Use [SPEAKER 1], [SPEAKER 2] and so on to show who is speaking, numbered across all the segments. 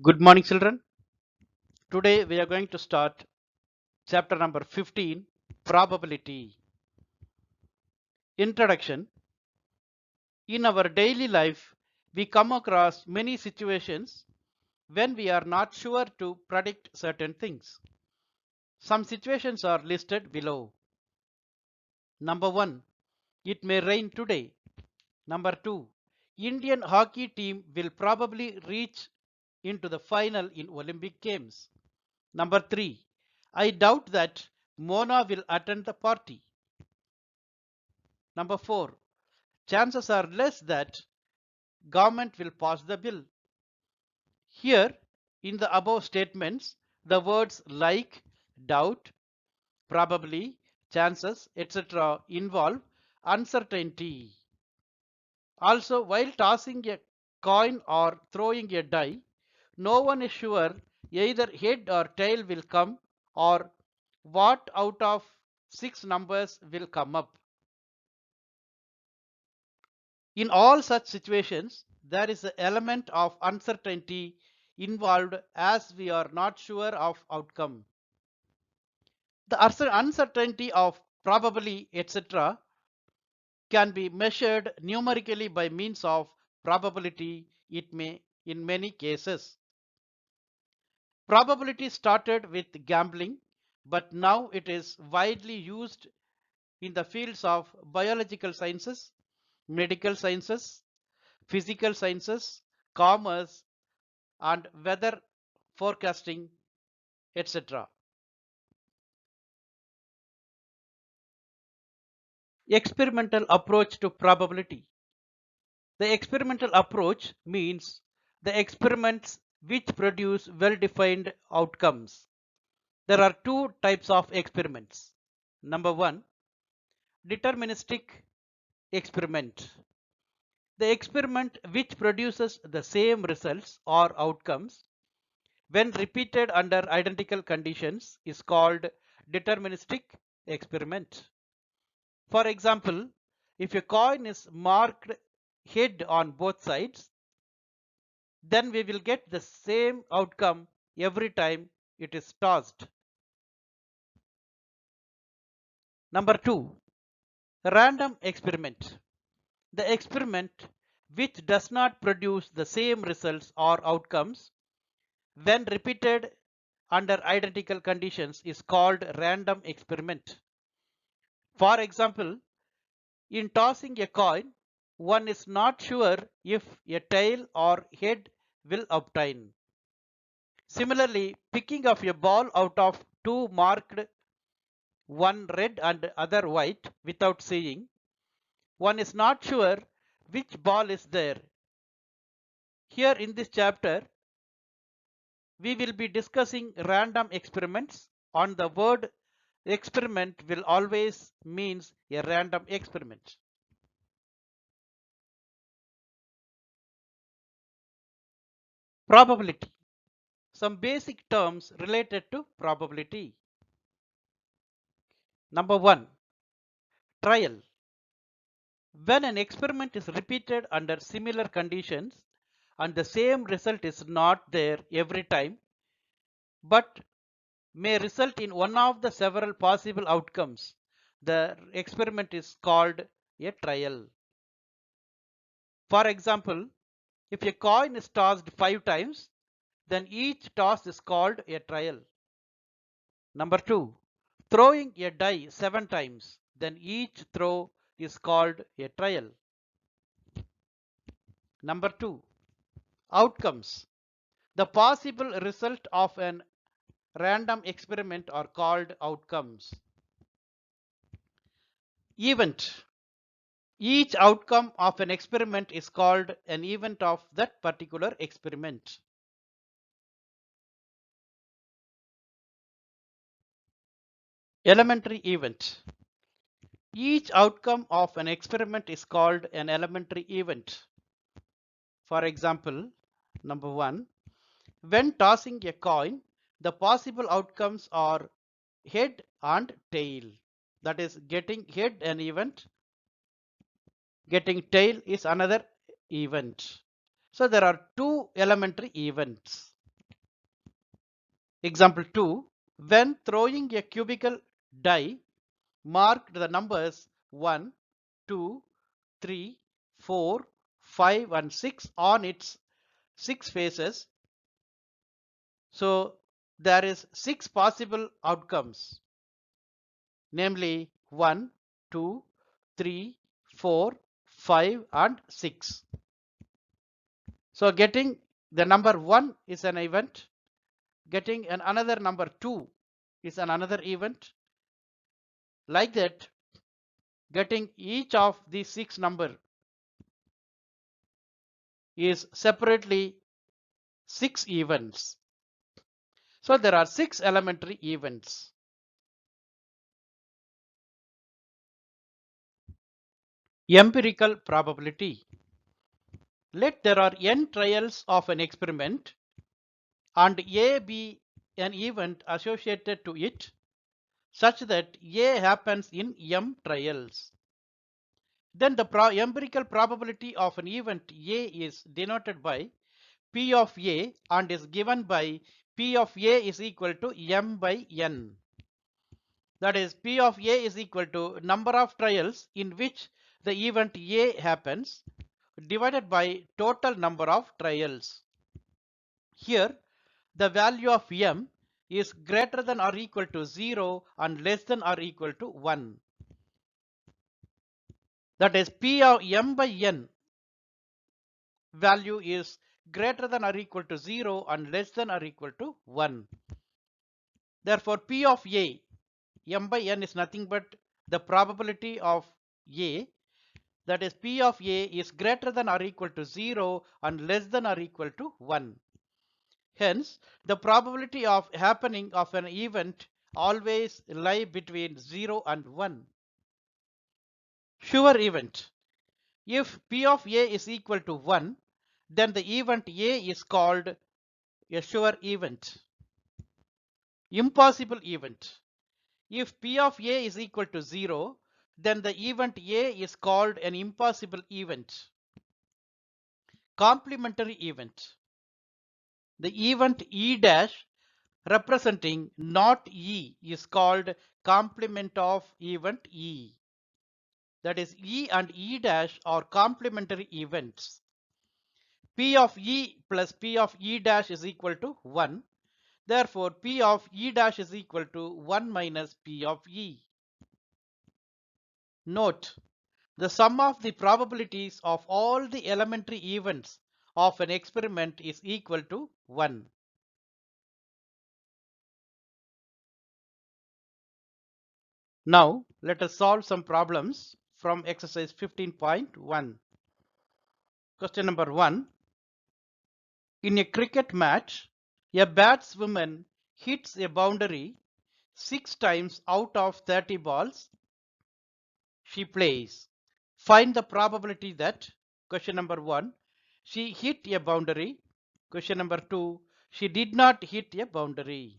[SPEAKER 1] Good morning, children. Today we are going to start chapter number 15, Probability. Introduction. In our daily life, we come across many situations when we are not sure to predict certain things. Some situations are listed below. Number 1. It may rain today. Number 2. Indian hockey team will probably reach into the final in Olympic Games. Number 3. I doubt that Mona will attend the party. Number 4. Chances are less that government will pass the bill. Here, in the above statements, the words like, doubt, probably, chances, etc. involve uncertainty. Also, while tossing a coin or throwing a die, no one is sure either head or tail will come or what out of 6 numbers will come up. In all such situations, there is an element of uncertainty involved as we are not sure of outcome. The uncertainty of probably etc. can be measured numerically by means of probability. It may in many cases. Probability started with gambling, but now it is widely used in the fields of biological sciences, medical sciences, physical sciences, commerce, and weather forecasting, etc. Experimental approach to probability. The experimental approach means the experiments which produce well-defined outcomes. There are two types of experiments. Number one, deterministic experiment. The experiment which produces the same results or outcomes when repeated under identical conditions is called deterministic experiment. For example, if a coin is marked head on both sides, then we will get the same outcome every time it is tossed. Number 2. Random experiment. The experiment which does not produce the same results or outcomes when repeated under identical conditions is called random experiment. For example, in tossing a coin, one is not sure if a tail or head will obtain. Similarly, picking of a ball out of two marked, one red and other white, without seeing, one is not sure which ball is there. Here in this chapter, we will be discussing random experiments. On the word experiment will always means a random experiment. Probability. Some basic terms related to probability. Number 1. Trial. When an experiment is repeated under similar conditions and the same result is not there every time, but may result in one of the several possible outcomes, the experiment is called a trial. For example, if a coin is tossed 5 times, then each toss is called a trial. Number 2. Throwing a die 7 times, then each throw is called a trial. Number 2. Outcomes. The possible result of an random experiment are called outcomes. Event. Each outcome of an experiment is called an event of that particular experiment. Elementary event. Each outcome of an experiment is called an elementary event. For example, number 1, when tossing a coin, the possible outcomes are head and tail. That is, getting head an event, getting tail is another event. So there are two elementary events. Example 2. When throwing a cubical die, mark the numbers 1, 2, 3, 4, 5 and 6 on its 6 faces. So there is 6 possible outcomes, namely 1, 2, 3, 4, 5 and 6. So getting the number 1 is an event. Getting another number 2 is another event. Like that, getting each of these 6 number is separately 6 events. So there are 6 elementary events. Empirical probability. Let there are n trials of an experiment and A be an event associated to it such that A happens in m trials. Then the empirical probability of an event A is denoted by P of A and is given by P of A is equal to m by n. That is, P of A is equal to number of trials in which the event A happens divided by total number of trials. Here, the value of m is greater than or equal to 0 and less than or equal to 1. That is, P of m by n value is greater than or equal to 0 and less than or equal to 1. Therefore, P of A, m by n is nothing but the probability of A. That is, P of A is greater than or equal to 0 and less than or equal to 1. Hence, the probability of happening of an event always lie between 0 and 1. Sure event. If P of A is equal to 1, then the event A is called a sure event. Impossible event. If P of A is equal to 0, then the event A is called an impossible event. Complementary event. The event E dash representing not E is called complement of event E. That is, E and E dash are complementary events. P of E plus P of E dash is equal to 1. Therefore, P of E dash is equal to 1 minus P of E. Note, the sum of the probabilities of all the elementary events of an experiment is equal to 1. Now, let us solve some problems from exercise 15.1. Question number 1. In a cricket match, a batswoman hits a boundary 6 times out of 30 balls she plays. Find the probability that, question number 1, she hit a boundary. Question number 2, she did not hit a boundary.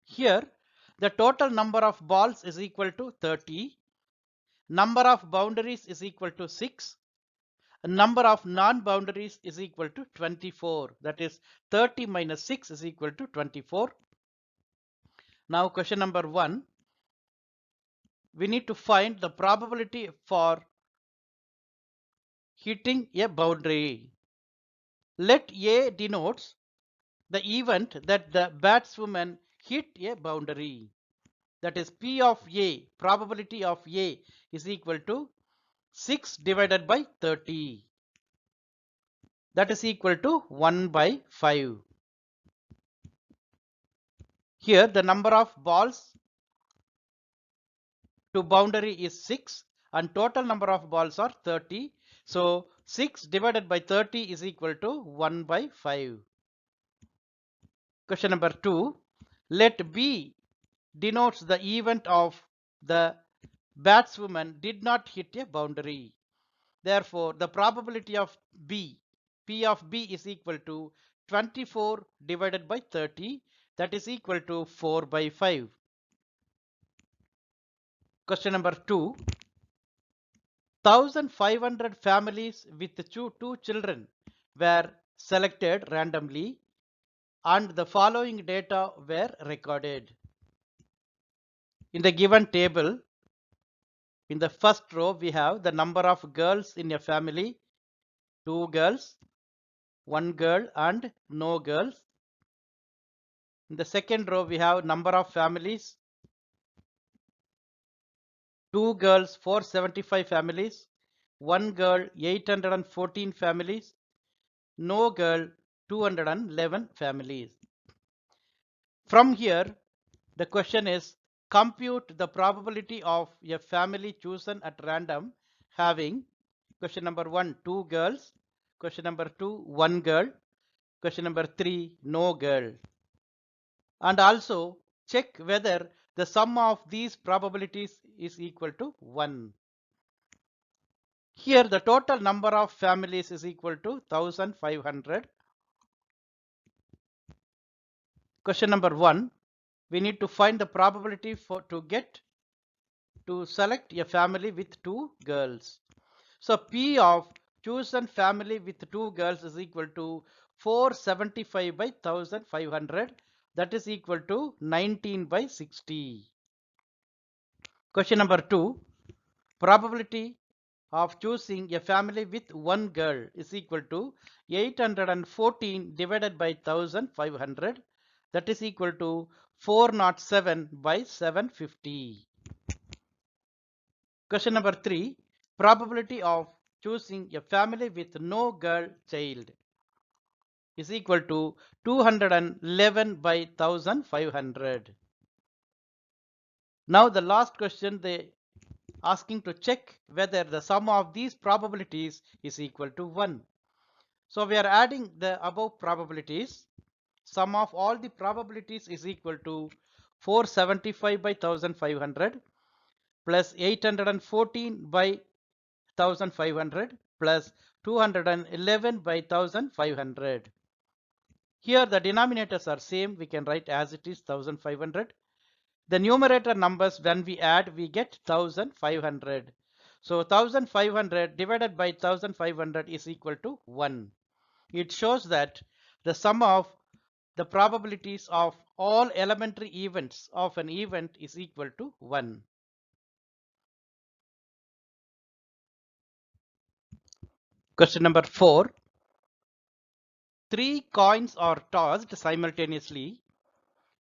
[SPEAKER 1] Here, the total number of balls is equal to 30. Number of boundaries is equal to 6. Number of non-boundaries is equal to 24. That is, 30 minus 6 is equal to 24. Now, question number 1. We need to find the probability for hitting a boundary. Let A denotes the event that the batswoman hit a boundary. That is, P of A, probability of A is equal to 6 divided by 30. That is equal to 1 by 5. Here the number of balls to boundary is 6 and total number of balls are 30. So 6 divided by 30 is equal to 1 by 5. Question number 2. Let B denotes the event of the batswoman did not hit a boundary. Therefore, the probability of B, P of B is equal to 24 divided by 30. That is equal to 4 by 5. Question number 2. 1,500 families with two children were selected randomly and the following data were recorded. In the given table, in the first row, we have the number of girls in a family, 2 girls, 1 girl and no girls. In the second row, we have number of families, 2 girls, 475 families, 1 girl, 814 families, no girl, 211 families. From here, the question is compute the probability of a family chosen at random having question number 1, 2 girls, question number 2, 1 girl, question number 3, no girl. And also check whether the sum of these probabilities is equal to 1. Here the total number of families is equal to 1500. Question number 1, we need to find the probability to select a family with 2 girls. So P of chosen family with 2 girls is equal to 475 by 1500, that is equal to 19 by 60. Question number 2, probability of choosing a family with 1 girl is equal to 814 divided by 1500, that is equal to 407 by 750. Question number 3, probability of choosing a family with no girl child is equal to 211 by 1500. Now the last question, they asking to check whether the sum of these probabilities is equal to 1. So we are adding the above probabilities. Sum of all the probabilities is equal to 475 by 1500 plus 814 by 1500 plus 211 by 1500. Here the denominators are same, we can write as it is 1500. The numerator numbers, when we add, we get 1500. So 1500 divided by 1500 is equal to 1. It shows that the sum of the probabilities of all elementary events of an event is equal to 1. Question number 4. 3 coins are tossed simultaneously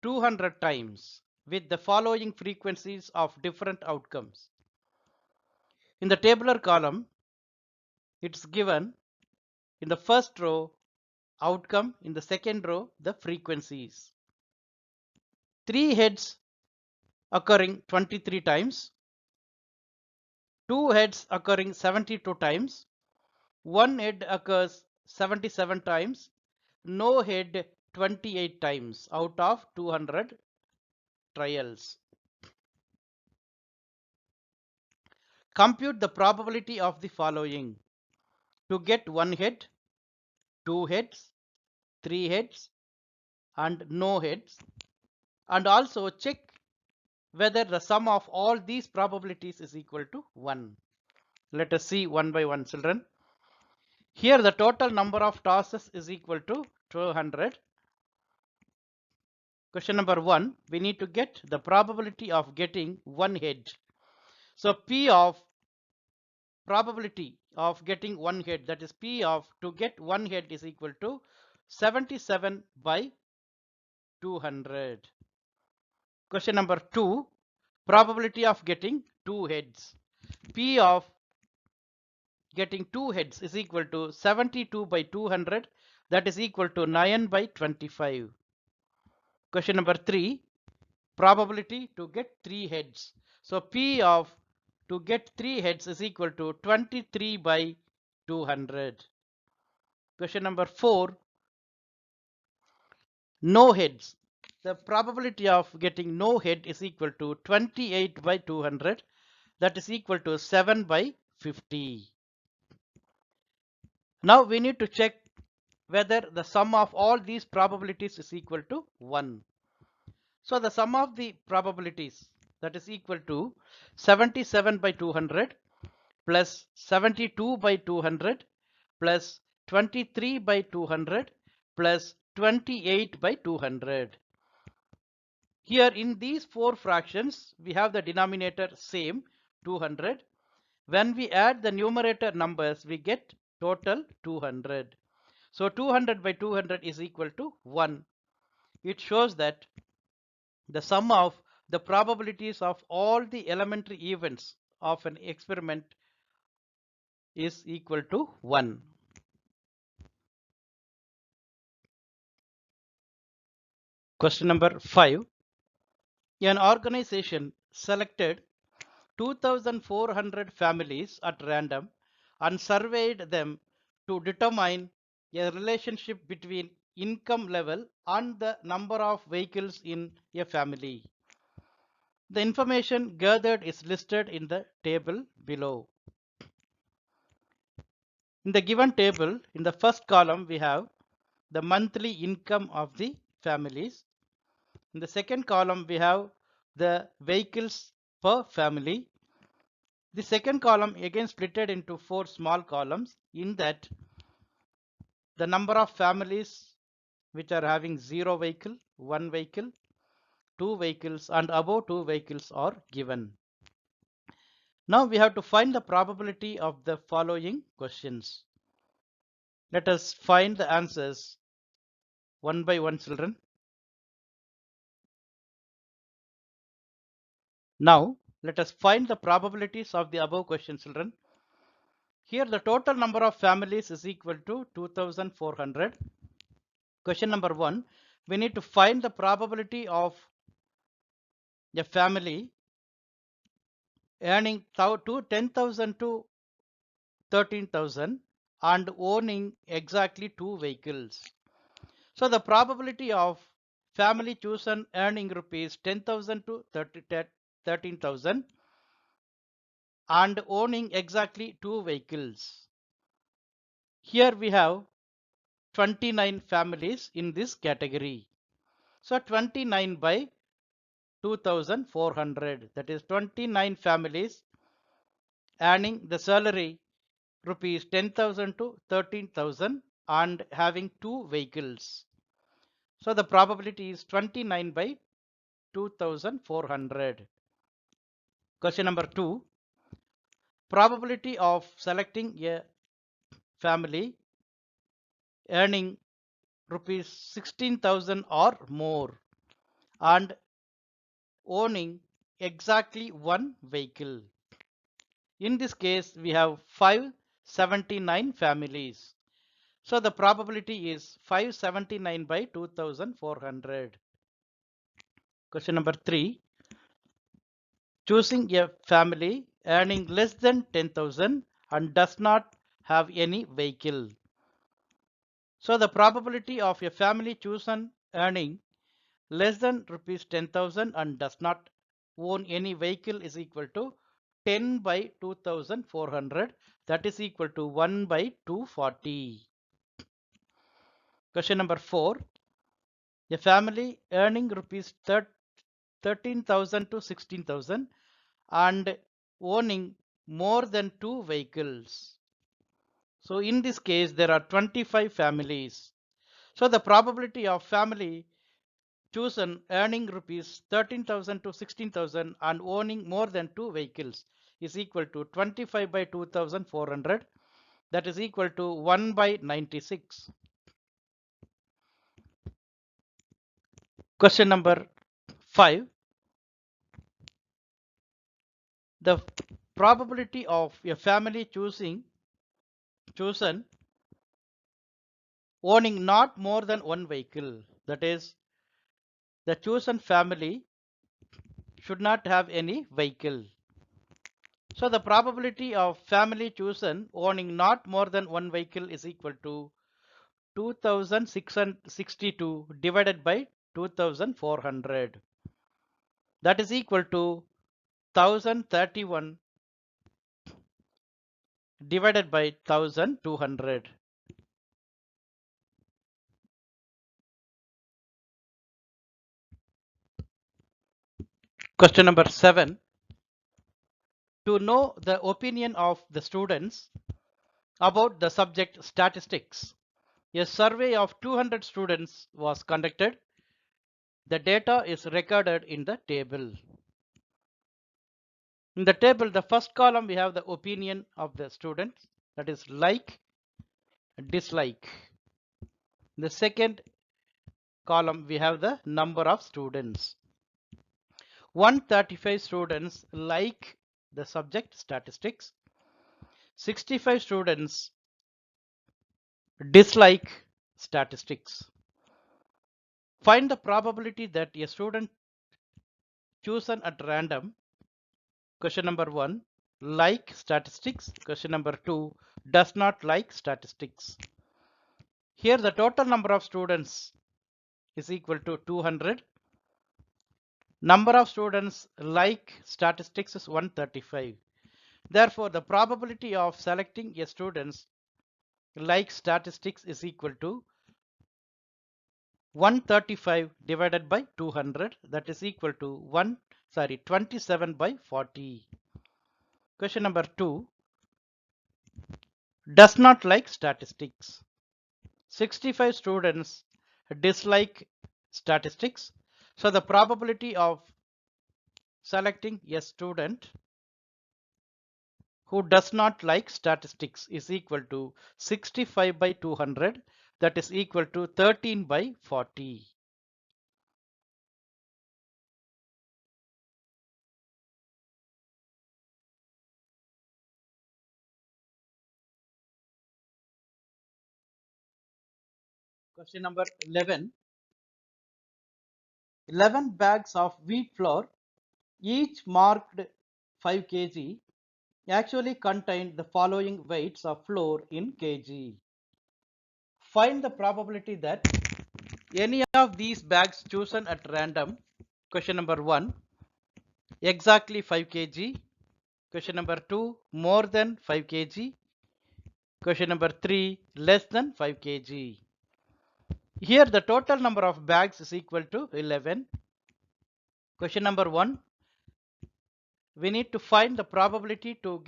[SPEAKER 1] 200 times with the following frequencies of different outcomes. In the tabular column, it's given in the first row outcome, in the second row the frequencies. 3 heads occurring 23 times, 2 heads occurring 72 times, 1 head occurs 77 times, no head 28 times out of 200 trials. Compute the probability of the following: to get 1 head, 2 heads, 3 heads and no heads, and also check whether the sum of all these probabilities is equal to 1. Let us see one by one, children. Here the total number of tosses is equal to 200. Question number 1, we need to get the probability of getting 1 head. So P of probability of getting 1 head, that is P of to get 1 head, is equal to 77 by 200. Question number 2, probability of getting 2 heads. P of getting 2 heads is equal to 72 by 200, that is equal to 9 by 25. Question number 3, probability to get 3 heads. So P of to get 3 heads is equal to 23 by 200. Question number 4, no heads. The probability of getting no head is equal to 28 by 200, that is equal to 7 by 50. Now we need to check whether the sum of all these probabilities is equal to 1. So the sum of the probabilities, that is equal to 77 by 200 plus 72 by 200 plus 23 by 200 plus 28 by 200. Here in these four fractions, we have the denominator same 200. When we add the numerator numbers, we get total 200. So 200 by 200 is equal to 1. It shows that the sum of the probabilities of all the elementary events of an experiment is equal to 1. Question number 5. An organization selected 2,400 families at random and surveyed them to determine a relationship between income level and the number of vehicles in a family. The information gathered is listed in the table below. In the given table, in the first column, we have the monthly income of the families. In the second column, we have the vehicles per family. The second column again splitted into four small columns. In that, the number of families which are having 0 vehicle, 1 vehicle, 2 vehicles and above 2 vehicles are given. Now we have to find the probability of the following questions. Let us find the answers one by one, children. Now let us find the probabilities of the above questions, children. Here the total number of families is equal to 2,400. Question number 1, we need to find the probability of a family earning 10,000 to 13,000 and owning exactly 2 vehicles. So the probability of family chosen earning rupees 10,000 to 13,000 and owning exactly 2 vehicles. Here we have 29 families in this category. So 29 by 2,400, that is 29 families earning the salary rupees 10,000 to 13,000 and having 2 vehicles. So the probability is 29 by 2,400. Question number 2. Probability of selecting a family earning rupees 16,000 or more and owning exactly 1 vehicle. In this case, we have 579 families. So the probability is 579 by 2,400. Question number 3. Choosing a family earning less than 10,000 and does not have any vehicle. So the probability of a family chosen earning less than rupees 10,000 and does not own any vehicle is equal to 10 by 2,400, that is equal to 1 by 240. Question number 4. A family earning rupees 13,000 to 16,000 and owning more than 2 vehicles. So in this case, there are 25 families. So the probability of family chosen earning rupees 13,000 to 16,000 and owning more than 2 vehicles is equal to 25 by 2,400, that is equal to 1 by 96. Question number 5. The probability of a family chosen owning not more than 1 vehicle, that is the chosen family should not have any vehicle. So the probability of family chosen owning not more than 1 vehicle is equal to 2,662 divided by 2,400. That is equal to 1,031 divided by 1,200. Question number 7. To know the opinion of the students about the subject statistics, A survey of 200 students was conducted. The data is recorded in the table. In the table, the first column we have the opinion of the students, that is like, dislike. In the second column we have the number of students. 135 students like the subject statistics. 65 students dislike statistics. Find the probability that a student chosen at random, question number 1, like statistics, question number 2, does not like statistics. Here the total number of students is equal to 200. Number of students like statistics is 135. Therefore, the probability of selecting a student like statistics is equal to 135 divided by 200, that is equal to 27 by 40. Question number 2, does not like statistics. 65 students dislike statistics. So the probability of selecting a student who does not like statistics is equal to 65 by 200, that is equal to 13 by 40. Question number 11. 11 bags of wheat flour, each marked 5 kg, actually contained the following weights of flour in kg. Find the probability that any of these bags chosen at random, question number 1, exactly 5 kg, question number 2, more than 5 kg, question number 3, less than 5 kg. Here the total number of bags is equal to 11. Question number 1, we need to find the probability to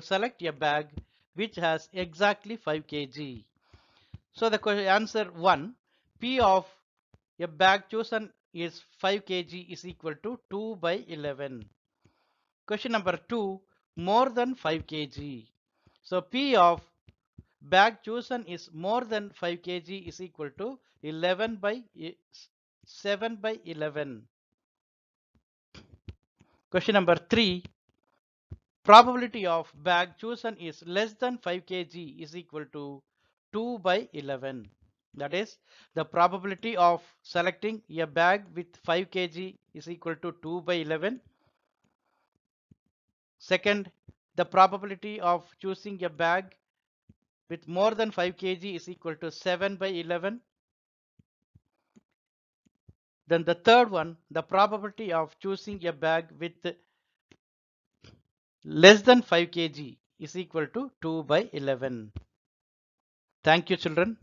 [SPEAKER 1] select a bag which has exactly 5 kg. So the answer 1, P of a bag chosen is 5 kg is equal to 2 by 11. Question number 2, more than 5 kg. So P of bag chosen is more than 5 kg is equal to 11 by 7 by 11. Question number 3, probability of bag chosen is less than 5 kg is equal to 2 by 11. That is, the probability of selecting a bag with 5 kg is equal to 2 by 11. Second, the probability of choosing a bag with more than 5 kg is equal to 7 by 11. Then the third one, the probability of choosing a bag with less than 5 kg is equal to 2 by 11. Thank you, children.